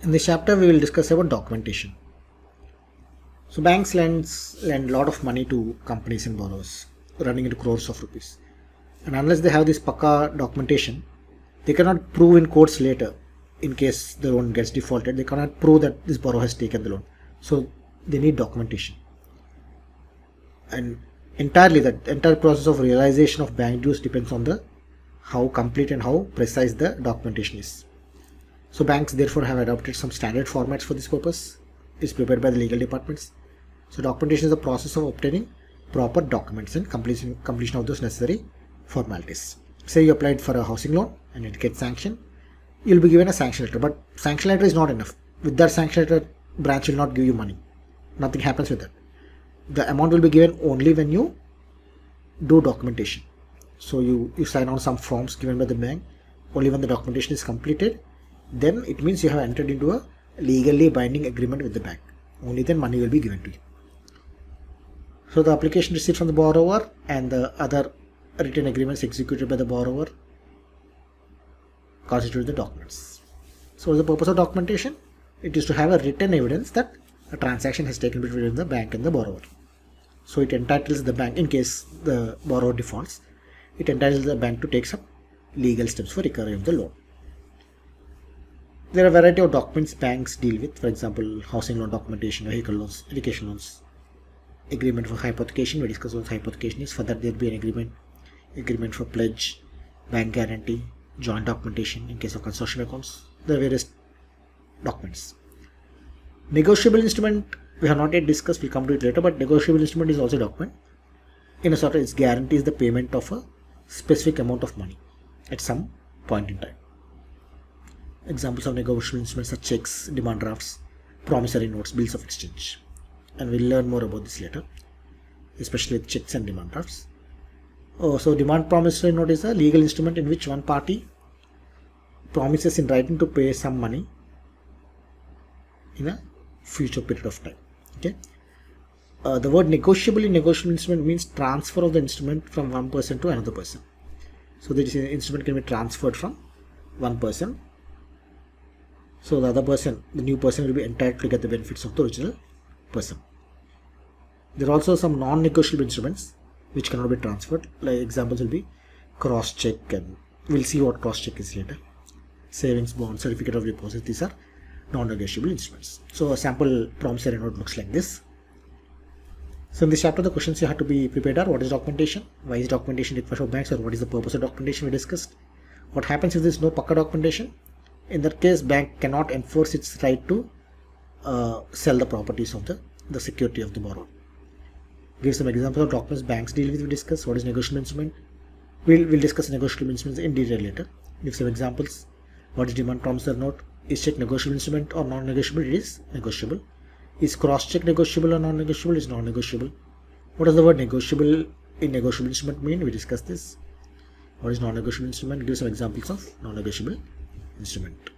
In this chapter, we will discuss about documentation. So banks lend a lot of money to companies and borrowers, running into crores of rupees. And unless they have this pakka documentation, they cannot prove in courts later, in case the loan gets defaulted, they cannot prove that this borrower has taken the loan. So they need documentation. And the entire process of realization of bank dues depends on the how complete and how precise the documentation is. So banks therefore have adopted some standard formats for this purpose. It's prepared by the legal departments. So documentation is the process of obtaining proper documents and completion of those necessary formalities. Say you applied for a housing loan and it gets sanctioned, you'll be given a sanction letter. But sanction letter is not enough. With that sanction letter, branch will not give you money. Nothing happens with that. The amount will be given only when you do documentation. So you sign on some forms given by the bank. Only when the documentation is completed, then it means you have entered into a legally binding agreement with the bank. Only then money will be given to you. So the application received from the borrower and the other written agreements executed by the borrower constitute the documents. So what is the purpose of documentation? It is to have a written evidence that a transaction has taken place between the bank and the borrower. So it entitles the bank, in case the borrower defaults, it entitles the bank to take some legal steps for recovery of the loan. There are a variety of documents banks deal with, for example, housing loan documentation, vehicle loans, education loans, agreement for hypothecation. We discuss what hypothecation is. For that there will be an agreement for pledge, bank guarantee, joint documentation in case of consortium accounts. There are various documents. Negotiable instrument we have not yet discussed, we'll come to it later, but negotiable instrument is also a document. In a sort of, it guarantees the payment of a specific amount of money at some point in time. Examples of negotiable instruments are checks, demand drafts, promissory notes, bills of exchange. And we'll learn more about this later, especially with checks and demand drafts. So demand promissory note is a legal instrument in which one party promises in writing to pay some money in a future period of time. Okay. The word negotiable in negotiable instrument means transfer of the instrument from one person to another person. So this instrument can be transferred from one person. So the other person, the new person, will be entitled to get the benefits of the original person. There are also some non-negotiable instruments which cannot be transferred. Like examples will be cross-check, and we'll see what cross-check is later. Savings bond, certificate of deposit, these are non-negotiable instruments. So a sample promissory note looks like this. So in this chapter, the questions you have to be prepared are: what is documentation? Why is documentation required for banks? Or what is the purpose of documentation we discussed? What happens if there is no pakka documentation? In that case, bank cannot enforce its right to sell the properties of the security of the borrower. Give some examples of documents banks deal with. We discuss what is negotiable instrument. We'll discuss negotiable instruments in detail later. Give some examples. What is demand promissory note? Is check negotiable instrument or non-negotiable? It is negotiable. Is cross-check negotiable or non-negotiable? It is non-negotiable. What does the word negotiable in negotiable instrument mean? We discussed this. What is non-negotiable instrument? Give some examples of non-negotiable instrument.